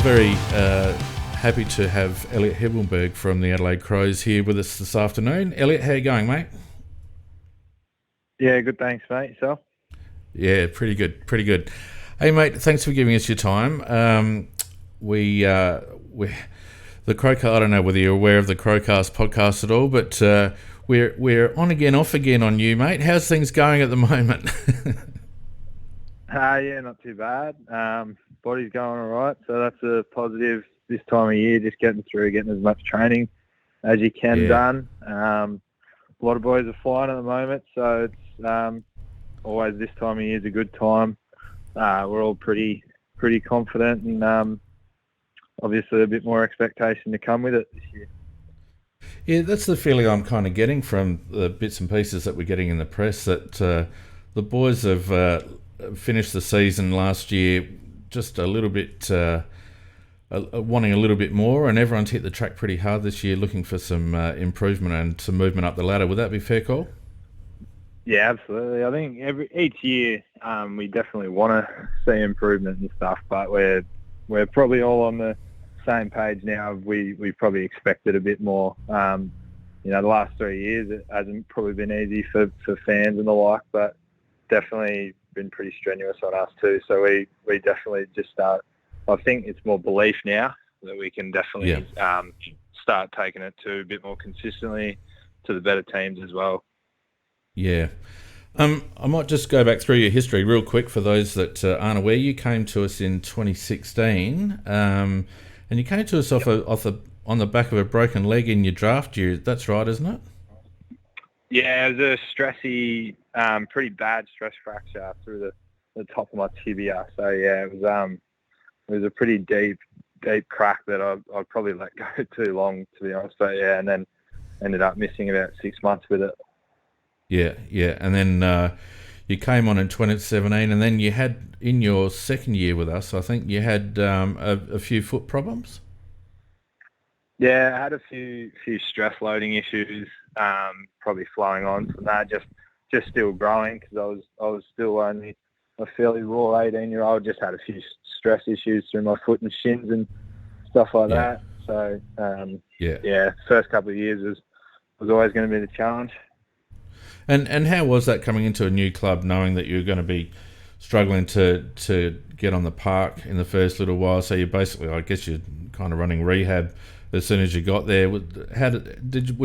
very happy to have Elliott Himmelberg from the Adelaide Crows here with us this afternoon. Elliott, how you going, mate? Yeah, good. Thanks, mate. Yourself? Yeah, pretty good. Hey, mate, thanks for giving us your time. We the CrowCast. I don't know whether you're aware of the CrowCast podcast at all, but we're on again, off again on you, mate. How's things going at the moment? Yeah, not too bad. Body's going all right, so that's a positive this time of year. Just getting as much training as you can done. A lot of boys are flying at the moment, so it's always this time of year is a good time. We're all pretty confident, and obviously a bit more expectation to come with it this year. Yeah, that's the feeling I'm kind of getting from the bits and pieces that we're getting in the press, that the boys have finished the season last year just a little bit, wanting a little bit more, and everyone's hit the track pretty hard this year looking for some improvement and some movement up the ladder. Would that be fair, Cole? Yeah, absolutely. I think each year we definitely want to see improvement and stuff, but we're probably all on the same page now. We probably expected a bit more. The last 3 years it hasn't probably been easy for fans and the like, but definitely been pretty strenuous on us too. So we definitely just start. I think it's more belief now that we can definitely start taking it to a bit more consistently to the better teams as well. Yeah. I might just go back through your history real quick for those that aren't aware. You came to us in 2016, and you came to us on the back of a broken leg in your draft year. That's right, isn't it? Yeah, it was a stressy, pretty bad stress fracture through the top of my tibia. So yeah, it was a pretty deep crack that I'd probably let go too long, to be honest. But yeah, and then ended up missing about 6 months with it. Yeah, and then you came on in 2017, and then you had, in your second year with us, I think you had a few foot problems. Yeah, I had a few stress loading issues, probably flowing on from that. Just still growing, because I was still only a fairly raw 18-year-old. Just had a few stress issues through my foot and shins and stuff like that. So first couple of years was always going to be the challenge. And how was that coming into a new club, knowing that you were going to be struggling to get on the park in the first little while? So you basically, I guess, you're kind of running rehab as soon as you got there. Were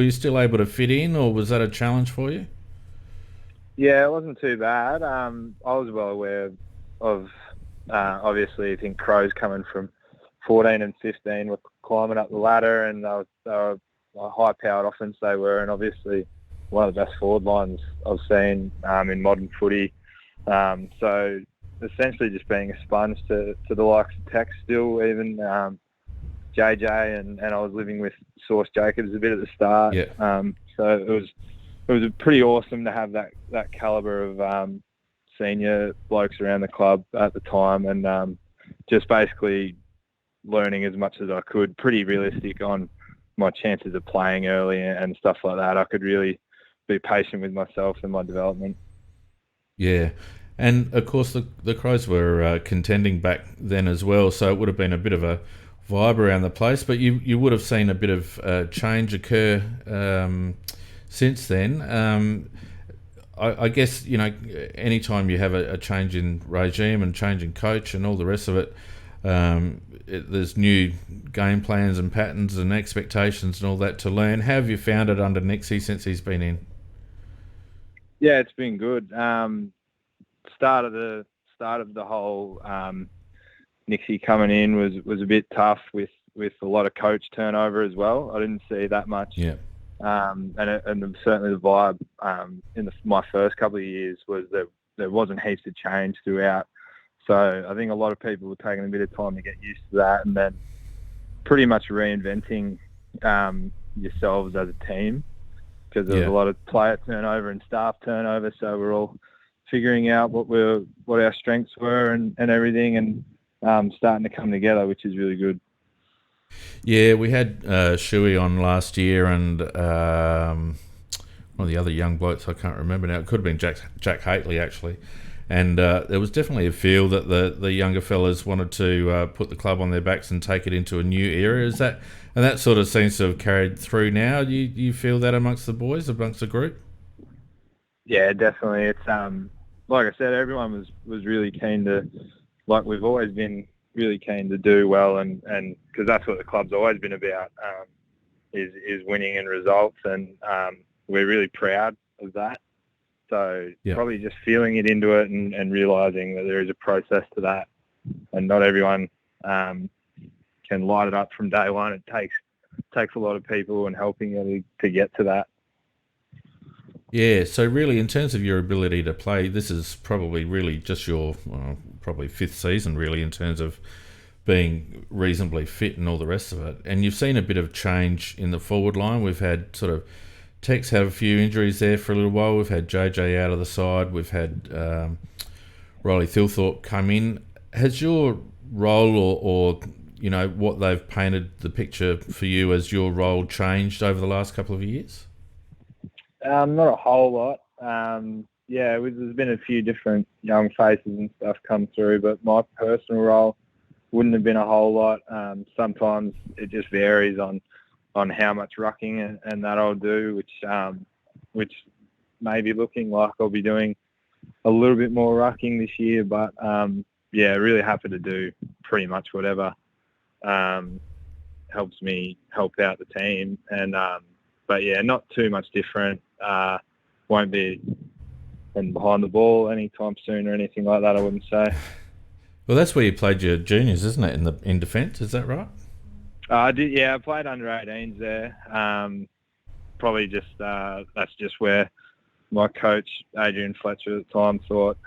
you still able to fit in, or was that a challenge for you? Yeah, it wasn't too bad. I was well aware of obviously, I think Crows coming from 14 and 15 were climbing up the ladder, and they were a high-powered offense they were, and obviously one of the best forward lines I've seen in modern footy. So essentially just being a sponge to the likes of Tex still, even JJ, and I was living with Sauce Jacobs a bit at the start. So it was pretty awesome to have that calibre of senior blokes around the club at the time, and just basically learning as much as I could, pretty realistic on my chances of playing early and stuff like that. I could really be patient with myself and my development. Yeah, and of course the Crows were contending back then as well, so it would have been a bit of a vibe around the place, but you would have seen a bit of change occur since then. I guess, anytime you have a change in regime and change in coach and all the rest of it, there's new game plans and patterns and expectations and all that to learn. How have you found it under Nixie since he's been in? Yeah, it's been good. Start of the whole Nixie coming in was a bit tough with a lot of coach turnover as well. I didn't see that much. Yeah. And certainly the vibe in my first couple of years was that there wasn't heaps of change throughout. So I think a lot of people were taking a bit of time to get used to that, and then pretty much reinventing yourselves as a team, because there was a lot of player turnover and staff turnover. So we're all figuring out what our strengths were and everything, and starting to come together, which is really good. Yeah, we had Shuey on last year, and one of the other young blokes, I can't remember now. It could have been Jack Hately, actually. And there was definitely a feel that the younger fellas wanted to put the club on their backs and take it into a new era. And that sort of seems to have carried through now. You feel that amongst the boys, amongst the group? Yeah, definitely. It's like I said, everyone was really keen to, like we've always been really keen to do well, and because that's what the club's always been about, is winning and results, and we're really proud of that. So probably just feeling it into it and realising that there is a process to that, and not everyone can light it up from day one. It takes a lot of people and helping you to get to that. Yeah, so really in terms of your ability to play, this is probably really just your probably fifth season really in terms of being reasonably fit and all the rest of it. And you've seen a bit of change in the forward line. We've had sort of Tex have a few injuries there for a little while. We've had JJ out of the side. We've had Riley Thilthorpe come in. Has your role or you know what they've painted the picture for you as your role changed over the last couple of years? Not a whole lot. There's been a few different young faces and stuff come through, but my personal role wouldn't have been a whole lot. Sometimes it just varies on how much rucking and that I'll do, which may be looking like I'll be doing a little bit more rucking this year. But really happy to do pretty much whatever helps me help out the team. And not too much different. Won't be behind the ball anytime soon or anything like that, I wouldn't say. Well, that's where you played your juniors, isn't it? In defence, is that right? I did. Yeah, I played under 18s there. Probably just that's just where my coach Adrian Fletcher at the time thought,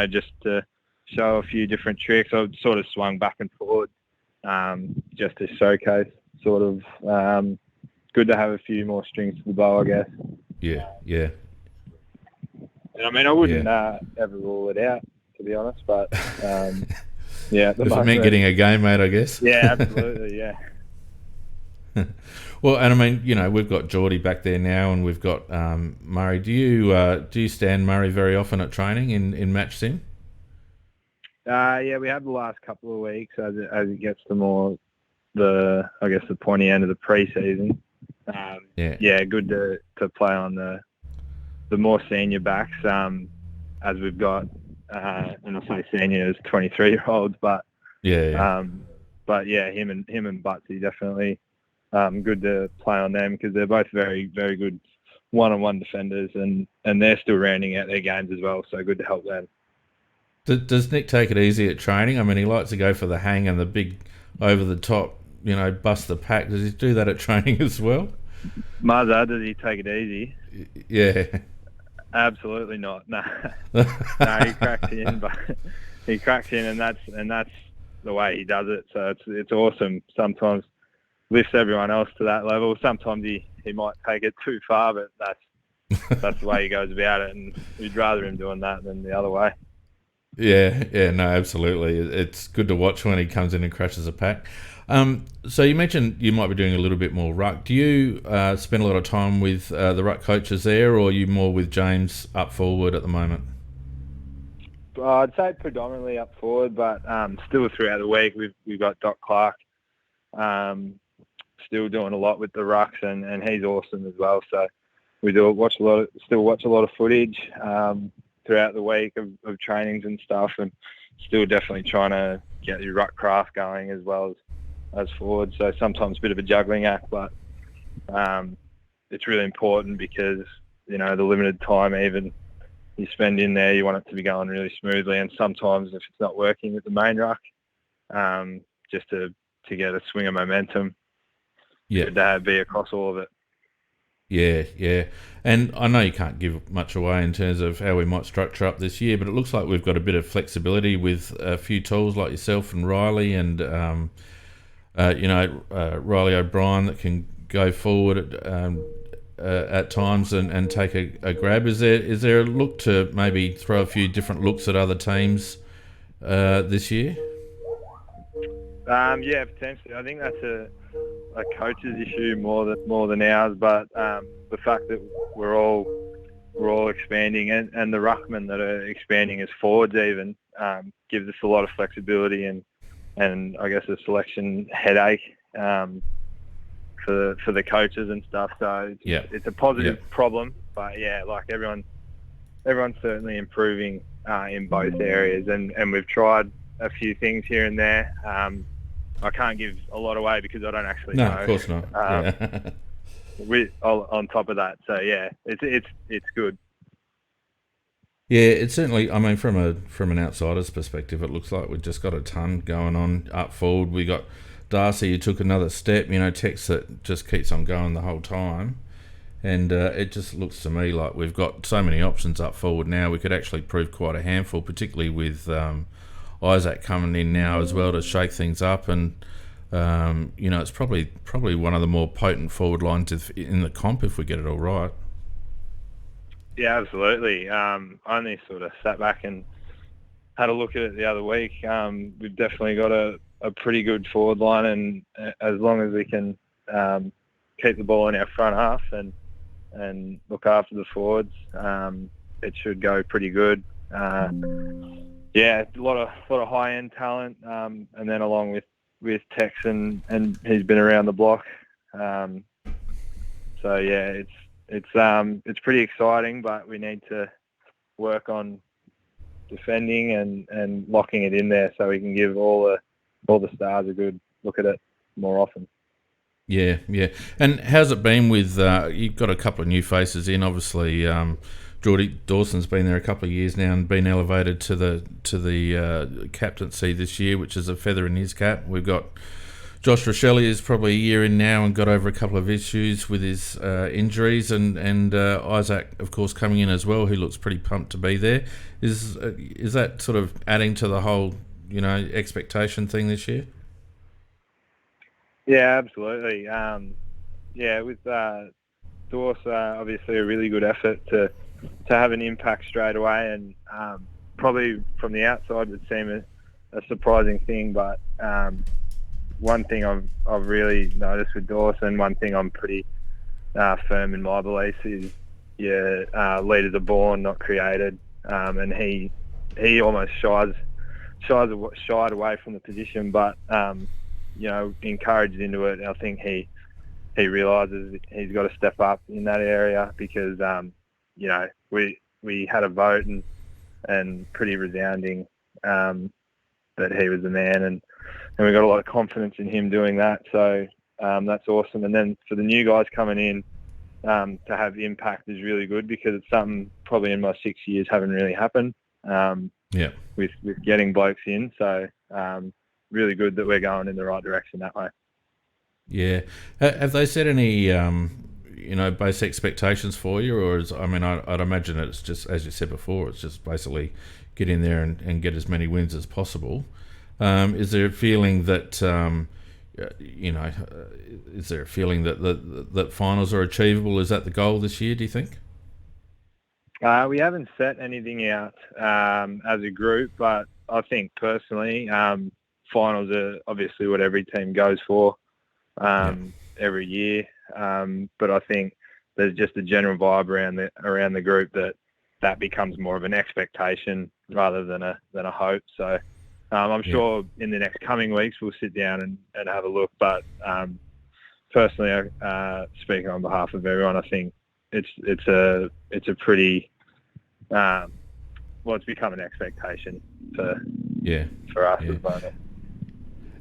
just to show a few different tricks. I sort of swung back and forward, just to showcase. Sort of good to have a few more strings to the bow, I guess. Yeah. And I mean, I wouldn't ever rule it out, to be honest, but if it meant getting a game, mate, I guess. Yeah, absolutely, yeah. Well, and I mean, we've got Geordie back there now, and we've got Murray. Do you stand Murray very often at training in match sim? We have the last couple of weeks as it gets to more the pointy end of the pre-season. Good to play on the more senior backs, as we've got, and I say seniors, 23-year-olds, but him and Butsy definitely good to play on them because they're both very, very good one-on-one defenders, and they're still rounding out their games as well, so good to help them. Does Nick take it easy at training? I mean, he likes to go for the hang and the big over-the-top, bust the pack. Does he do that at training as well? Mazza, does he take it easy? Yeah. Absolutely not. No, he cracks in, and that's the way he does it. So it's awesome. Sometimes lifts everyone else to that level. Sometimes he might take it too far, but that's the way he goes about it, and we'd rather him doing that than the other way. Yeah, no, absolutely. It's good to watch when he comes in and crashes a pack. So you mentioned you might be doing a little bit more ruck. Do you spend a lot of time with the ruck coaches there, or are you more with James up forward at the moment? I'd say predominantly up forward, but still throughout the week we've got Doc Clark still doing a lot with the rucks, and he's awesome as well. So we watch a lot of footage throughout the week of trainings and stuff, and still definitely trying to get your ruck craft going as well as forward. So sometimes a bit of a juggling act, but it's really important because, the limited time even you spend in there, you want it to be going really smoothly. And sometimes if it's not working with the main ruck, just to get a swing of momentum, good to be across all of it. Yeah. And I know you can't give much away in terms of how we might structure up this year, but it looks like we've got a bit of flexibility with a few tools like yourself and Riley and, Riley O'Brien that can go forward at times and take a grab. Is there a look to maybe throw a few different looks at other teams this year? Yeah, potentially. I think that's a coach's issue more than ours, but the fact that we're all expanding, and the ruckmen that are expanding as forwards even gives us a lot of flexibility and I guess a selection headache for the coaches and stuff. So it's a positive problem, but yeah, like everyone's certainly improving in both areas, and we've tried a few things here and there. I can't give a lot away because I don't actually know. No, of course not. On top of that, so yeah, it's good. Yeah, it's certainly. I mean, from an outsider's perspective, it looks like we've just got a ton going on up forward. We got Darcy, who took another step. Tex that just keeps on going the whole time, and it just looks to me like we've got so many options up forward now. We could actually prove quite a handful, particularly with Isaac coming in now as well to shake things up, and it's probably one of the more potent forward lines in the comp if we get it all right. Yeah, absolutely. I only sort of sat back and had a look at it the other week. We've definitely got a pretty good forward line, and as long as we can keep the ball in our front half and look after the forwards, it should go pretty good. Yeah, a lot of high end talent, and then along with Tex and he's been around the block. So yeah, it's pretty exciting, but we need to work on defending and locking it in there so we can give all the stars a good look at it more often. Yeah. And how's it been with you've got a couple of new faces in, obviously. Geordie Dawson's been there a couple of years now and been elevated to the captaincy this year, which is a feather in his cap. We've got Josh Rochelle is probably a year in now and got over a couple of issues with his injuries, and Isaac, of course, coming in as well, who looks pretty pumped to be there. Is that sort of adding to the whole expectation thing this year? Yeah, absolutely. With Dawes, obviously a really good effort to have an impact straight away, and probably from the outside would seem a surprising thing, but one thing I've really noticed with Dawson, one thing I'm pretty firm in my beliefs is, leaders are born, not created, and he almost shied away from the position, but encouraged into it. I think he realises he's got to step up in that area because we had a vote and pretty resounding that he was the man, and we got a lot of confidence in him doing that. So that's awesome. And then for the new guys coming in, to have impact is really good because it's something probably in my 6 years haven't really happened. With getting blokes in. So really good that we're going in the right direction that way. Yeah. Have they set any base expectations for you, or I'd imagine it's just, as you said before, it's just basically get in there and get as many wins as possible. Is there a feeling that that finals are achievable? Is that the goal this year, do you think? We haven't set anything out as a group, but I think personally, finals are obviously what every team goes for every year. But I think there's just a general vibe around the group that becomes more of an expectation rather than a hope. So I'm sure in the next coming weeks we'll sit down and have a look. But personally, speaking on behalf of everyone, I think it's a pretty it's become an expectation for us at the moment.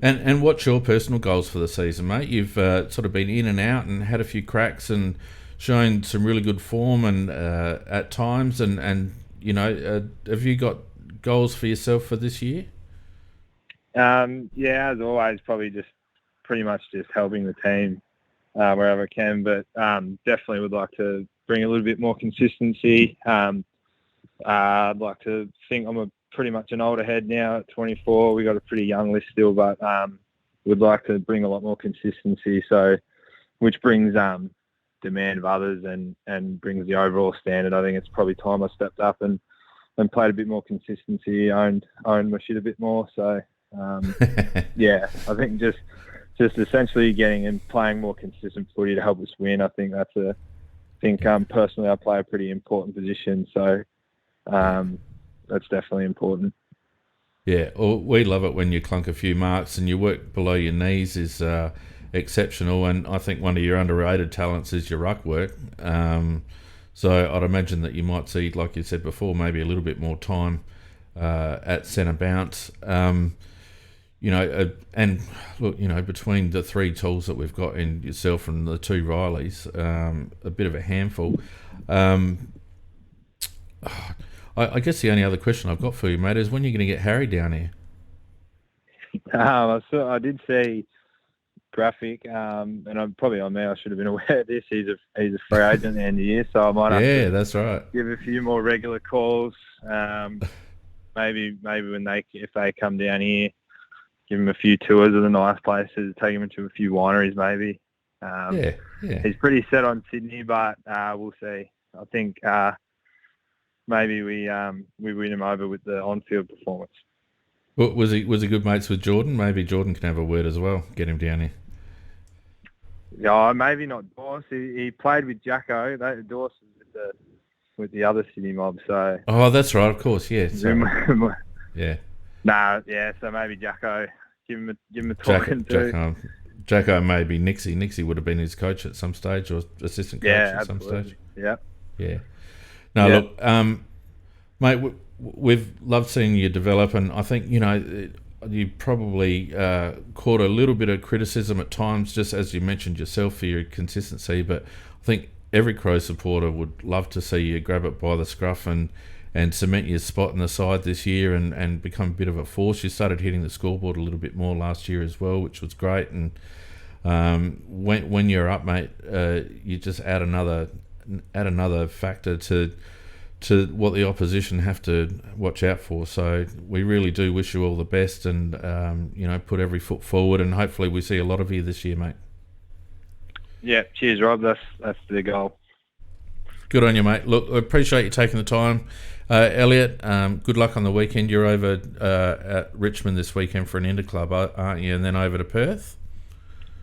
And what's your personal goals for the season, mate? You've sort of been in and out and had a few cracks and shown some really good form and at times, and have you got goals for yourself for this year? As always, probably just pretty much just helping the team wherever I can, but definitely would like to bring a little bit more consistency. I'd like to think I'm pretty much an older head now at 24. We got a pretty young list still, but would like to bring a lot more consistency. So, which brings demand of others and brings the overall standard. I think it's probably time I stepped up and played a bit more consistency, owned my shit a bit more. So Yeah, I think just essentially getting and playing more consistent footy to help us win. I think that's personally I play a pretty important position, so that's definitely important. Yeah, well, we love it when you clunk a few marks and your work below your knees is exceptional. And I think one of your underrated talents is your ruck work. So I'd imagine that you might see, like you said before, maybe a little bit more time at centre bounce. And look, between the three tools that we've got in yourself and the two Rileys, a bit of a handful. I guess the only other question I've got for you, mate, is when you're going to get Harry down here. I did see graphic, and I'm probably on there. I should have been aware of this. He's a free agent at the end of the year, so I might have to that's right. give a few more regular calls. Maybe if they come down here, give him a few tours of the nice places, take him into a few wineries, maybe. He's pretty set on Sydney, but we'll see. I think maybe we win him over with the on-field performance. Well, was he good mates with Jordan? Maybe Jordan can have a word as well. Get him down here. Yeah, maybe not Dawes. He played with Jacko. Dawes was with the other Sydney mob. So. Oh, that's right. Of course, yeah. Yeah. So maybe Jacko. Give him a talking to. Jacko, maybe Nixie. Nixie would have been his coach at some stage, or assistant coach at some stage. Yeah. No, look, mate, we've loved seeing you develop, and I think you probably caught a little bit of criticism at times, just as you mentioned yourself, for your consistency. But I think every Crow supporter would love to see you grab it by the scruff and cement your spot in the side this year and become a bit of a force. You started hitting the scoreboard a little bit more last year as well, which was great. And when you're up, mate, you just add another factor to what the opposition have to watch out for. So we really do wish you all the best, and put every foot forward, and hopefully we see a lot of you this year, mate. Yeah, cheers, Rob. That's the goal. Good on you, mate. Look, I appreciate you taking the time. Elliott, good luck on the weekend. You're over at Richmond this weekend for an interclub, aren't you? And then over to Perth?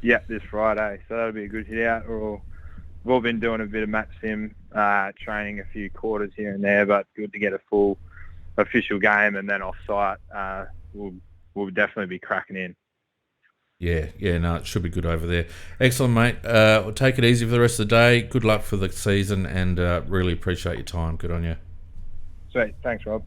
Yeah, this Friday. So that'll be a good hit out. We've all been doing a bit of match sim, training a few quarters here and there, but good to get a full official game, and then off-site, we'll definitely be cracking in. Yeah, no, it should be good over there. Excellent, mate. We'll take it easy for the rest of the day. Good luck for the season, and really appreciate your time. Good on you. Sweet. Thanks, Rob.